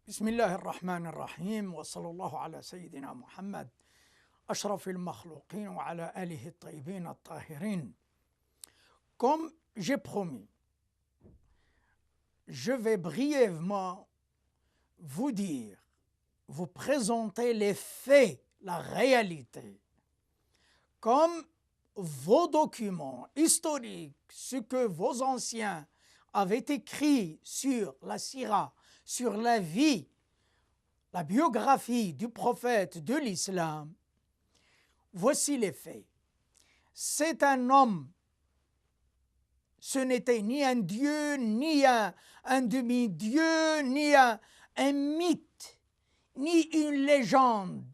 بسم الله الرحمن الرحيم وصلى الله على سيدنا محمد أشرف المخلوقين وعلى آله الطيبين الطاهرين. Comme j'ai promis, je vais brièvement vous dire, vous présenter les faits, la réalité, comme vos documents historiques, ce que vos anciens avaient écrit sur la sira, sur la vie, la biographie du prophète de l'islam. Voici les faits. C'est un homme, ce n'était ni un dieu, ni un demi-dieu, ni un mythe, ni une légende.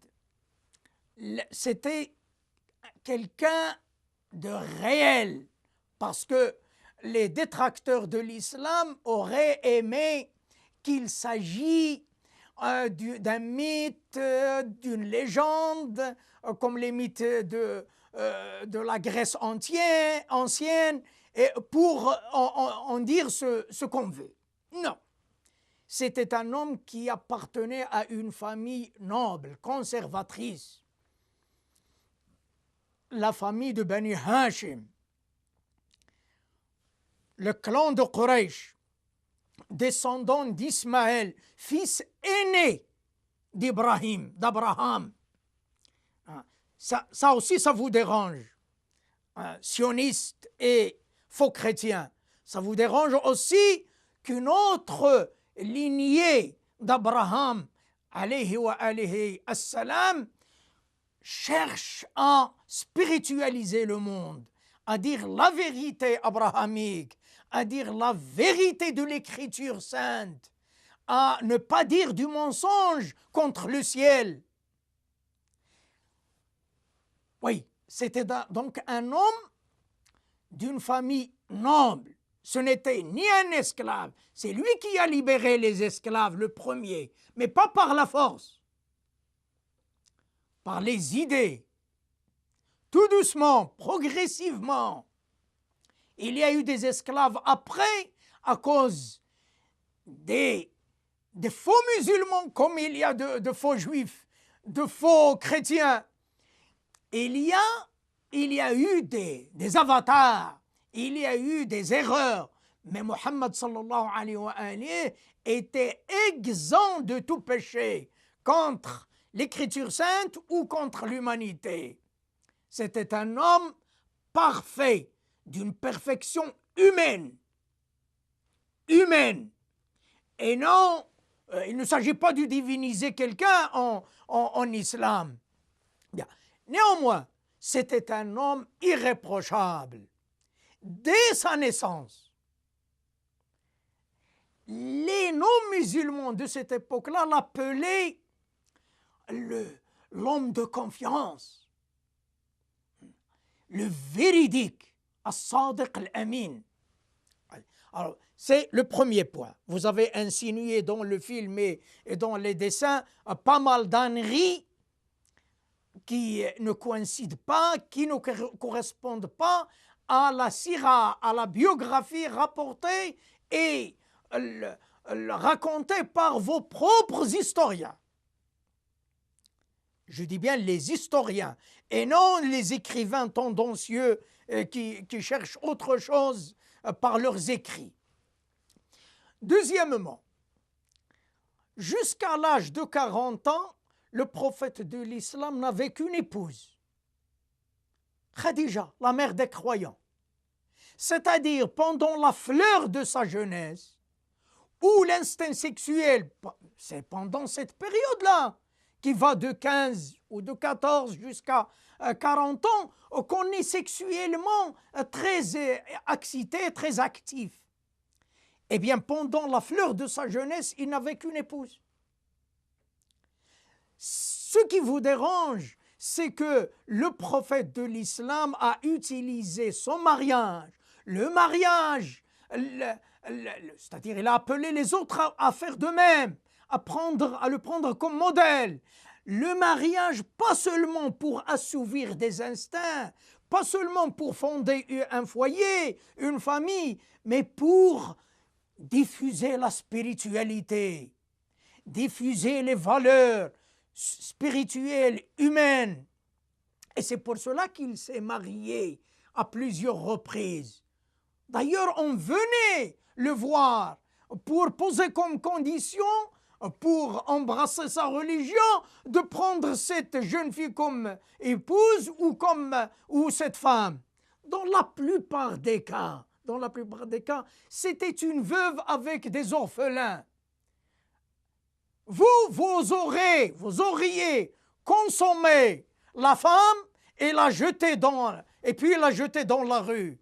C'était quelqu'un de réel, parce que les détracteurs de l'islam auraient aimé qu'il s'agit d'un mythe, d'une légende, comme les mythes de la Grèce ancienne, et pour en dire ce qu'on veut. Non, c'était un homme qui appartenait à une famille noble, conservatrice, la famille de Bani Hashim, le clan de Quraysh, descendant d'Ismaël, fils aîné d'Abraham. Ça aussi, ça vous dérange, sionistes et faux chrétiens. Ça vous dérange aussi qu'une autre lignée d'Abraham, alayhi wa alayhi assalam, cherche à spiritualiser le monde, à dire la vérité abrahamique, à dire la vérité de l'écriture sainte, à ne pas dire du mensonge contre le ciel. Oui, c'était donc un homme d'une famille noble. Ce n'était ni un esclave, c'est lui qui a libéré les esclaves, le premier, mais pas par la force, par les idées. Tout doucement, progressivement, il y a eu des esclaves après à cause des faux musulmans, comme il y a de faux juifs, de faux chrétiens. Il y a eu des avatars, il y a eu des erreurs, mais Muhammad sallallahu alayhi wa alayhi était exempt de tout péché contre l'écriture sainte ou contre l'humanité. C'était un homme parfait, d'une perfection humaine. Et non, il ne s'agit pas de diviniser quelqu'un en islam. Bien. Néanmoins, c'était un homme irréprochable. Dès sa naissance, les non-musulmans de cette époque-là l'appelaient l'homme de confiance, le véridique, as-sadiq al-amin. Alors, c'est le premier point. Vous avez insinué dans le film et dans les dessins pas mal d'âneries qui ne coïncident pas, qui ne correspondent pas à la sira, à la biographie rapportée et racontée par vos propres historiens. Je dis bien les historiens, et non les écrivains tendancieux qui cherchent autre chose par leurs écrits. Deuxièmement, jusqu'à l'âge de 40 ans, le prophète de l'islam n'avait qu'une épouse, Khadija, la mère des croyants. C'est-à-dire pendant la fleur de sa jeunesse, où l'instinct sexuel, c'est pendant cette période-là, qui va de 15 ou de 14 jusqu'à 40 ans, qu'on est sexuellement très excité, très actif. Eh bien, pendant la fleur de sa jeunesse, il n'avait qu'une épouse. Ce qui vous dérange, c'est que le prophète de l'islam a utilisé son mariage, le mariage, c'est-à-dire il a appelé les autres à faire de même, à le prendre comme modèle. Le mariage, pas seulement pour assouvir des instincts, pas seulement pour fonder un foyer, une famille, mais pour diffuser la spiritualité, diffuser les valeurs spirituelles, humaines. Et c'est pour cela qu'il s'est marié à plusieurs reprises. D'ailleurs, on venait le voir pour poser comme condition, pour embrasser sa religion, de prendre cette jeune fille comme épouse ou cette femme. Dans la plupart des cas, c'était une veuve avec des orphelins. Vous auriez consommé la femme et puis la jeter dans la rue.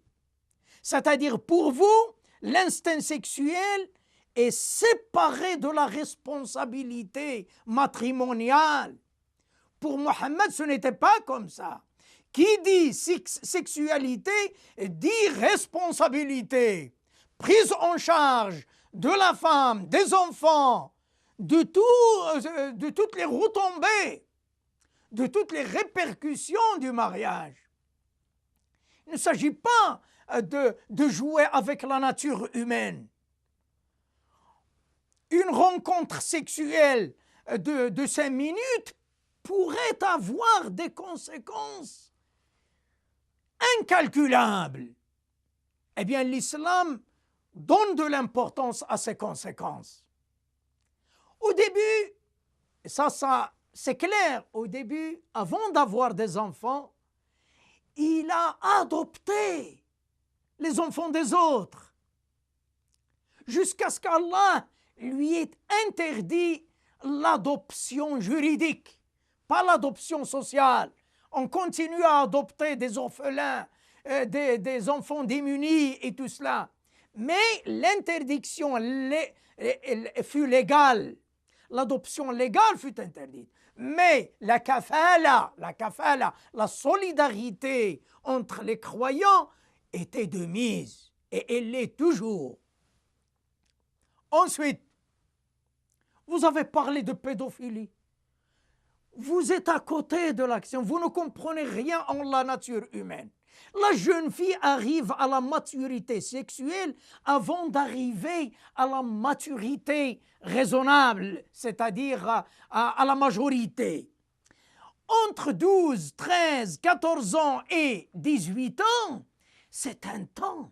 C'est-à-dire, pour vous, l'instinct sexuel est séparé de la responsabilité matrimoniale. Pour Mohammed, ce n'était pas comme ça. Qui dit sexualité dit responsabilité, prise en charge de la femme, des enfants, de toutes les retombées, de toutes les répercussions du mariage. Il ne s'agit pas de jouer avec la nature humaine. Une rencontre sexuelle de 5 minutes pourrait avoir des conséquences incalculables. Eh bien, l'islam donne de l'importance à ces conséquences. Au début, ça c'est clair, au début, avant d'avoir des enfants, il a adopté les enfants des autres, jusqu'à ce qu'Allah lui ait interdit l'adoption juridique, pas l'adoption sociale. On continue à adopter des orphelins, des enfants démunis et tout cela. Mais l'interdiction fut légale. L'adoption légale fut interdite. Mais la kafala, la solidarité entre les croyants était de mise. Et elle l'est toujours. Ensuite, vous avez parlé de pédophilie. Vous êtes à côté de l'action, vous ne comprenez rien en la nature humaine. La jeune fille arrive à la maturité sexuelle avant d'arriver à la maturité raisonnable, c'est-à-dire à la majorité. Entre 12, 13, 14 ans et 18 ans, c'est un temps,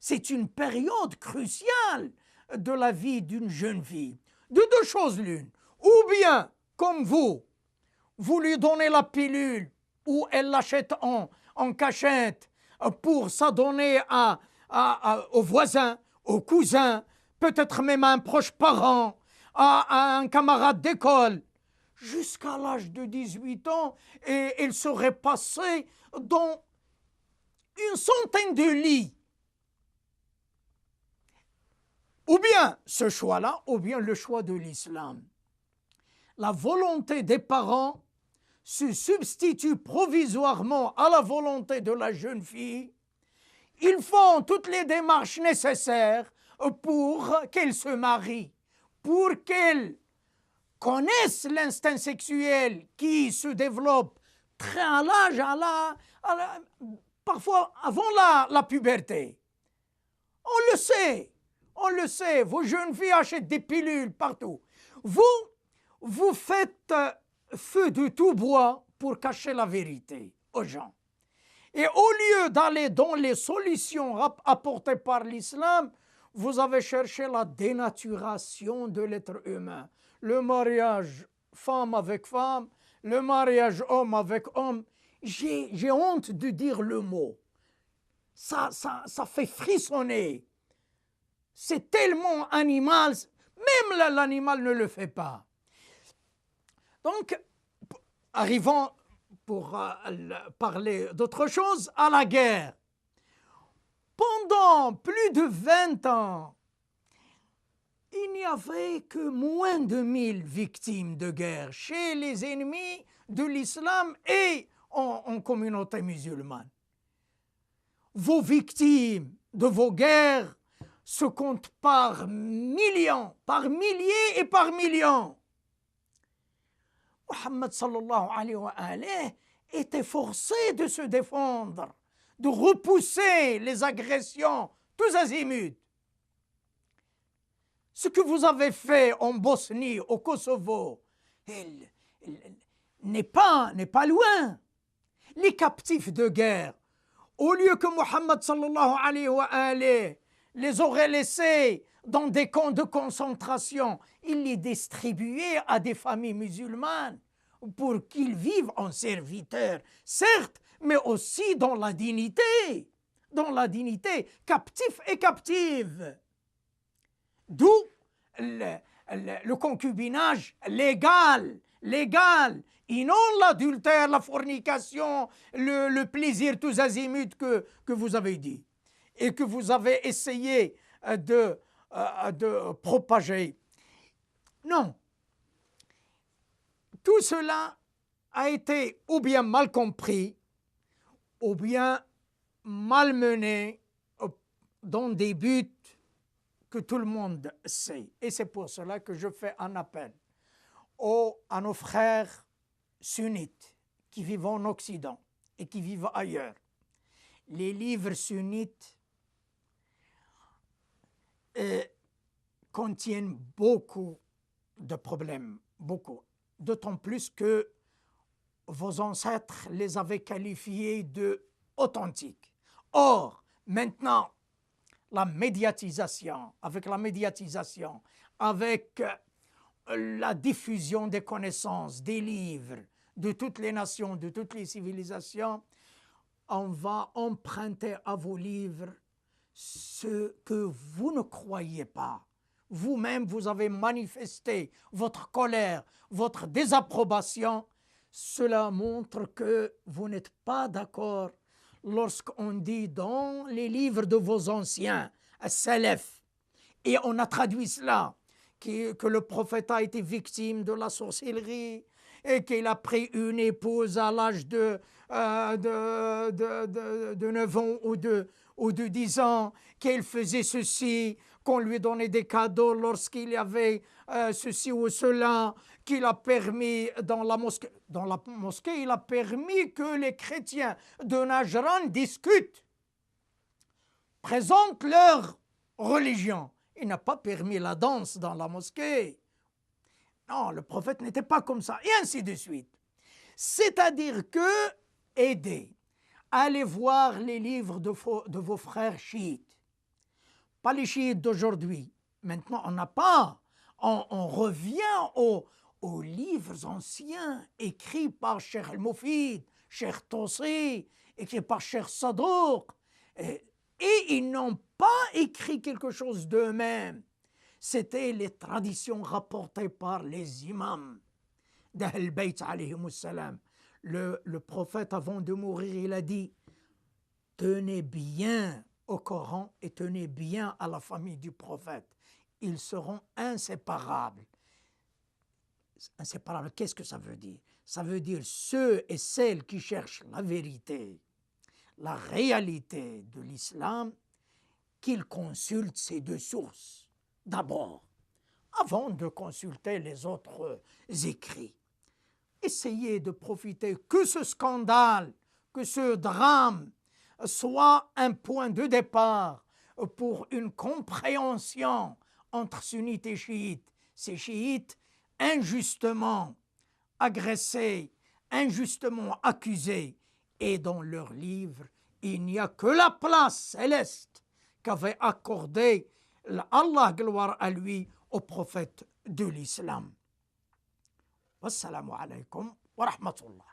c'est une période cruciale de la vie d'une jeune fille. De deux choses l'une, ou bien, comme vous lui donnez la pilule ou elle l'achète en cachette pour s'adonner aux voisins, aux cousins, peut-être même à un proche parent, à un camarade d'école, jusqu'à l'âge de 18 ans, et elle serait passée dans une centaine de lits. Ou bien ce choix-là, ou bien le choix de l'islam. La volonté des parents se substitue provisoirement à la volonté de la jeune fille. Ils font toutes les démarches nécessaires pour qu'elle se marie, pour qu'elle connaisse l'instinct sexuel qui se développe très à l'âge, parfois avant la puberté. On le sait, vos jeunes filles achètent des pilules partout. Vous faites feu de tout bois pour cacher la vérité aux gens. Et au lieu d'aller dans les solutions apportées par l'islam, vous avez cherché la dénaturation de l'être humain. Le mariage femme avec femme, le mariage homme avec homme. J'ai honte de dire le mot. Ça fait frissonner. C'est tellement animal, même l'animal ne le fait pas. Donc, arrivons pour parler d'autre chose, à la guerre. Pendant plus de 20 ans, il n'y avait que moins de 1000 victimes de guerre chez les ennemis de l'islam et en communauté musulmane. Vos victimes de vos guerres se comptent par millions, par milliers et par millions. Muhammad sallallahu alayhi wa alayhi était forcé de se défendre, de repousser les agressions tous azimuts. ce que vous avez fait en Bosnie, au Kosovo, n'est pas loin. Les captifs de guerre, au lieu que Muhammad sallallahu alayhi wa alayhi les aurait laissés dans des camps de concentration, il les distribuait à des familles musulmanes pour qu'ils vivent en serviteurs, certes, mais aussi dans la dignité, captifs et captives. D'où le concubinage légal, et non l'adultère, la fornication, le plaisir tous azimuts que vous avez dit et que vous avez essayé de propager. Non. Tout cela a été ou bien mal compris, ou bien malmené dans des buts que tout le monde sait. Et c'est pour cela que je fais un appel à nos frères sunnites qui vivent en Occident et qui vivent ailleurs. Les livres sunnites contiennent beaucoup de problèmes, beaucoup. D'autant plus que vos ancêtres les avaient qualifiés de authentiques. Or, maintenant, avec la diffusion des connaissances, des livres, de toutes les nations, de toutes les civilisations, on va emprunter à vos livres ce que vous ne croyez pas. Vous-même, vous avez manifesté votre colère, votre désapprobation. Cela montre que vous n'êtes pas d'accord lorsqu'on dit dans les livres de vos anciens, as-salaf, et on a traduit cela, que le prophète a été victime de la sorcellerie et qu'il a pris une épouse à l'âge de 9 ans ou de 10 ans, qu'il faisait ceci, qu'on lui donnait des cadeaux lorsqu'il y avait ceci ou cela, qu'il a permis dans la mosquée, il a permis que les chrétiens de Najran discutent, présentent leur religion. Il n'a pas permis la danse dans la mosquée. Non, le prophète n'était pas comme ça, et ainsi de suite. C'est-à-dire que, aidez, allez voir les livres de vos frères chiites, pas les chiites d'aujourd'hui. Maintenant, on revient aux livres anciens écrits par Cheikh al-Mufid, Cheikh Tosi, écrits par Cheikh Sadouk, et ils n'ont pas écrit quelque chose d'eux-mêmes. C'était les traditions rapportées par les imams d'Ahl Bayt alayhimus salam. Le prophète, avant de mourir, il a dit: tenez bien au Coran et tenez bien à la famille du prophète. Ils seront inséparables. Inséparables, qu'est-ce que ça veut dire? Ça veut dire ceux et celles qui cherchent la vérité, la réalité de l'islam, qu'ils consultent ces deux sources d'abord, avant de consulter les autres écrits. Essayez de profiter que ce scandale, que ce drame soit un point de départ pour une compréhension entre sunnites et chiites. Ces chiites injustement agressés, injustement accusés, et dans leurs livres, il n'y a que la place céleste qu'avait accordée Allah, gloire à lui, au prophète de l'islam. Wassalamu alaykum wa rahmatullah.